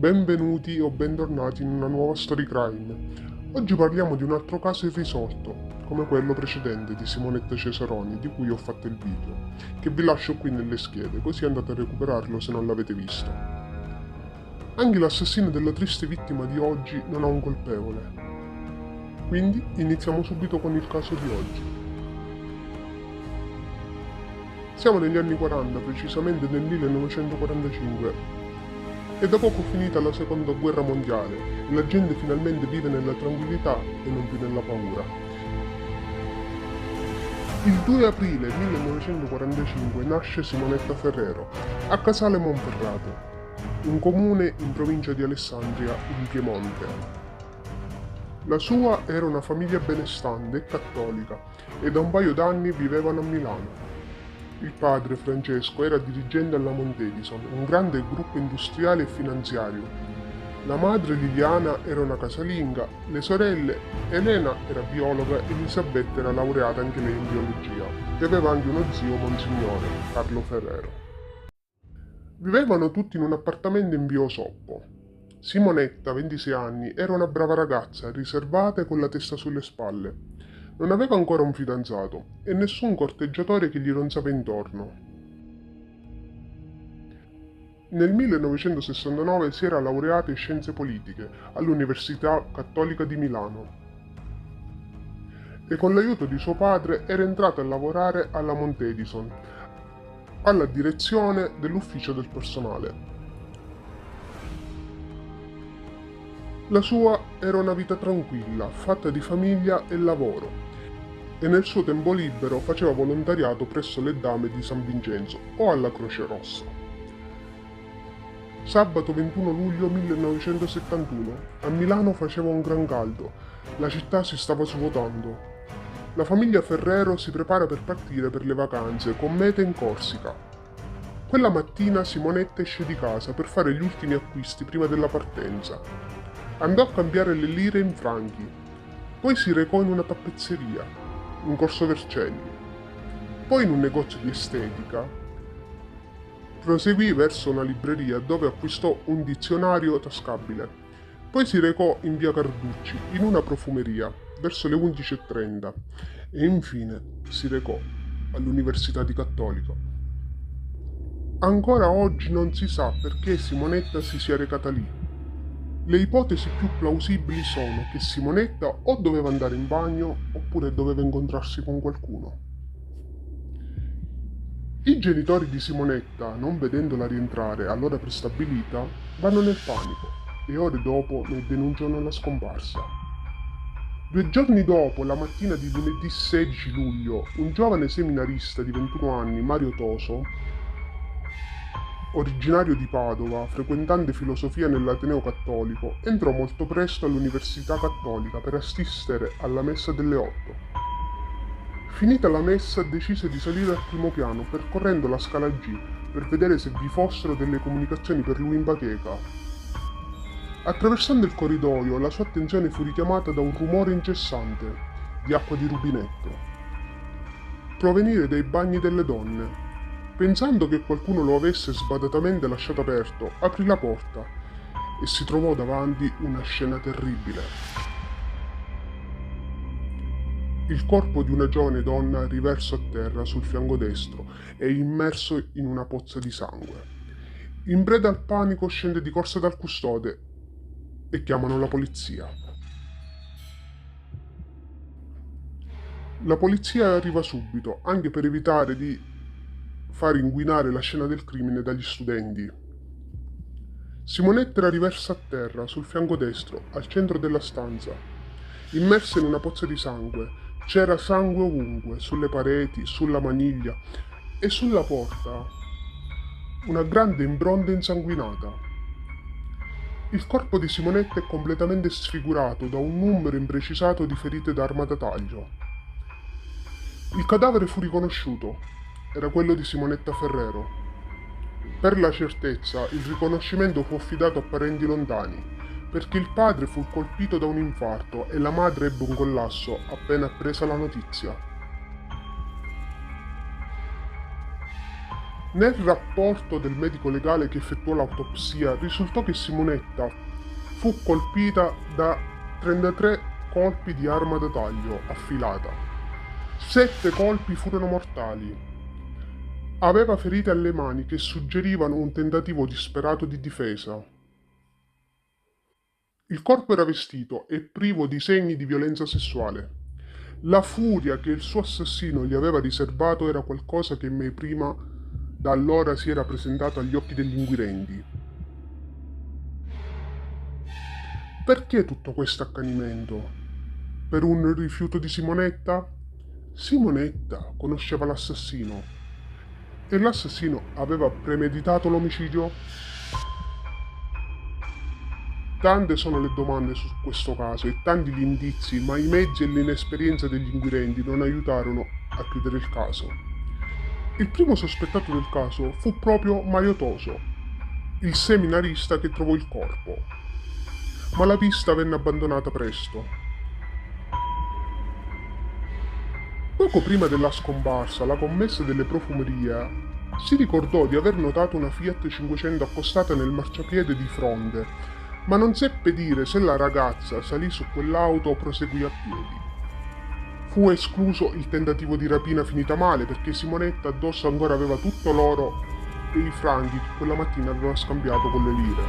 Benvenuti o bentornati in una nuova Story Crime. Oggi parliamo di un altro caso irrisolto, come quello precedente di Simonetta Cesaroni, di cui ho fatto il video, che vi lascio qui nelle schede, così andate a recuperarlo se non l'avete visto. Anche l'assassino della triste vittima di oggi non ha un colpevole. Quindi iniziamo subito con il caso di oggi. Siamo negli anni 40, precisamente nel 1945. È da poco finita la seconda guerra mondiale e la gente finalmente vive nella tranquillità e non più nella paura. Il 2 aprile 1945 nasce Simonetta Ferrero a Casale Monferrato, un comune in provincia di Alessandria, in Piemonte. La sua era una famiglia benestante e cattolica e da un paio d'anni vivevano a Milano. Il padre, Francesco, era dirigente alla Montedison, un grande gruppo industriale e finanziario. La madre, Liliana, era una casalinga, le sorelle, Elena era biologa e Elisabetta era laureata anche lei in biologia, e aveva anche uno zio, Monsignore, Carlo Ferrero. Vivevano tutti in un appartamento in via Osoppo. Simonetta, 26 anni, era una brava ragazza, riservata e con la testa sulle spalle. Non aveva ancora un fidanzato e nessun corteggiatore che gli ronzava intorno. Nel 1969 si era laureata in scienze politiche all'Università Cattolica di Milano e con l'aiuto di suo padre era entrata a lavorare alla Montedison, alla direzione dell'ufficio del personale. La sua era una vita tranquilla, fatta di famiglia e lavoro, e nel suo tempo libero faceva volontariato presso le Dame di San Vincenzo o alla Croce Rossa. Sabato 21 luglio 1971, a Milano faceva un gran caldo, la città si stava svuotando. La famiglia Ferrero si prepara per partire per le vacanze, con meta in Corsica. Quella mattina Simonetta esce di casa per fare gli ultimi acquisti prima della partenza. Andò a cambiare le lire in franchi, poi si recò in una tappezzeria, in Corso Vercelli, poi in un negozio di estetica. Proseguì verso una libreria dove acquistò un dizionario tascabile, poi si recò in via Carducci, in una profumeria, verso le 11:30 e infine si recò all'Università di Cattolica. Ancora oggi non si sa perché Simonetta si sia recata lì. Le ipotesi più plausibili sono che Simonetta o doveva andare in bagno oppure doveva incontrarsi con qualcuno. I genitori di Simonetta, non vedendola rientrare all'ora prestabilita, vanno nel panico e ore dopo ne denunciano la scomparsa. 2 giorni dopo, la mattina di lunedì 16 luglio, un giovane seminarista di 21 anni, Mario Toso, originario di Padova, frequentante filosofia nell'Ateneo Cattolico, entrò molto presto all'Università Cattolica per assistere alla messa delle 8. Finita la messa decise di salire al primo piano percorrendo la scala G per vedere se vi fossero delle comunicazioni per lui in bacheca. Attraversando il corridoio la sua attenzione fu richiamata da un rumore incessante di acqua di rubinetto, provenire dai bagni delle donne. Pensando che qualcuno lo avesse sbadatamente lasciato aperto, aprì la porta e si trovò davanti una scena terribile. Il corpo di una giovane donna riverso a terra sul fianco destro e immerso in una pozza di sangue. In preda al panico scende di corsa dal custode e chiamano la polizia. La polizia arriva subito, anche per evitare di far inquinare la scena del crimine dagli studenti. Simonetta era riversa a terra, sul fianco destro, al centro della stanza, immersa in una pozza di sangue. C'era sangue ovunque, sulle pareti, sulla maniglia e sulla porta, una grande impronta insanguinata. Il corpo di Simonetta è completamente sfigurato da un numero imprecisato di ferite d'arma da taglio. Il cadavere fu riconosciuto. Era quello di Simonetta Ferrero. Per la certezza, il riconoscimento fu affidato a parenti lontani, perché il padre fu colpito da un infarto e la madre ebbe un collasso appena appresa la notizia. Nel rapporto del medico legale che effettuò l'autopsia risultò che Simonetta fu colpita da 33 colpi di arma da taglio affilata. 7 colpi furono mortali. Aveva ferite alle mani che suggerivano un tentativo disperato di difesa. Il corpo era vestito e privo di segni di violenza sessuale. La furia che il suo assassino gli aveva riservato era qualcosa che mai prima da allora si era presentato agli occhi degli inquirenti. Perché tutto questo accanimento? Per un rifiuto di Simonetta? Simonetta conosceva l'assassino e l'assassino aveva premeditato l'omicidio? Tante sono le domande su questo caso e tanti gli indizi, ma i mezzi e l'inesperienza degli inquirenti non aiutarono a chiudere il caso. Il primo sospettato del caso fu proprio Mario Toso, il seminarista che trovò il corpo, ma la pista venne abbandonata presto. Poco prima della scomparsa, la commessa delle profumerie si ricordò di aver notato una Fiat 500 accostata nel marciapiede di fronte, ma non seppe dire se la ragazza salì su quell'auto o proseguì a piedi. Fu escluso il tentativo di rapina finita male perché Simonetta addosso ancora aveva tutto l'oro e i franchi che quella mattina aveva scambiato con le lire.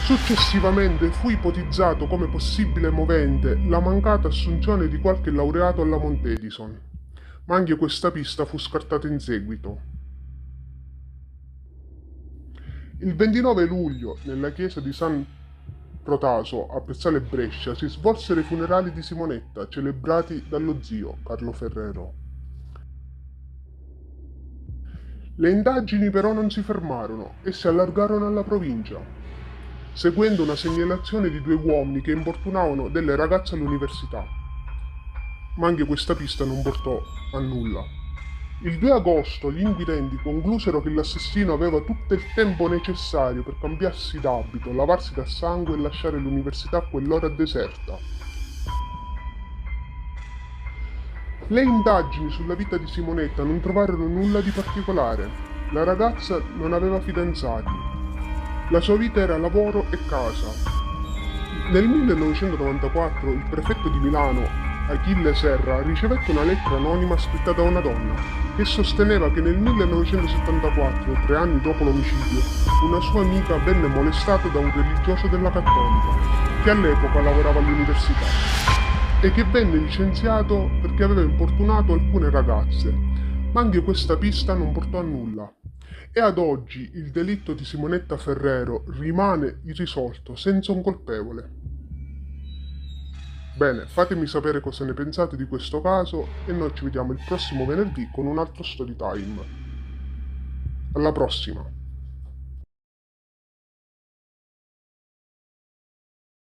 Successivamente fu ipotizzato come possibile movente la mancata assunzione di qualche laureato alla Mount Edison, ma anche questa pista fu scartata in seguito. Il 29 luglio, nella chiesa di San Protaso a Pezzale Brescia, si svolsero i funerali di Simonetta, celebrati dallo zio Carlo Ferrero. Le indagini però non si fermarono e si allargarono alla provincia, seguendo una segnalazione di 2 uomini che importunavano delle ragazze all'università. Ma anche questa pista non portò a nulla. Il 2 agosto gli inquirenti conclusero che l'assassino aveva tutto il tempo necessario per cambiarsi d'abito, lavarsi dal sangue e lasciare l'università a quell'ora deserta. Le indagini sulla vita di Simonetta non trovarono nulla di particolare. La ragazza non aveva fidanzati. La sua vita era lavoro e casa. Nel 1994 il prefetto di Milano, Achille Serra, ricevette una lettera anonima scritta da una donna che sosteneva che nel 1974, 3 anni dopo l'omicidio, una sua amica venne molestata da un religioso della Cattolica, che all'epoca lavorava all'università, e che venne licenziato perché aveva importunato alcune ragazze, ma anche questa pista non portò a nulla. E ad oggi il delitto di Simonetta Ferrero rimane irrisolto, senza un colpevole. Bene, fatemi sapere cosa ne pensate di questo caso e noi ci vediamo il prossimo venerdì con un altro story time. Alla prossima!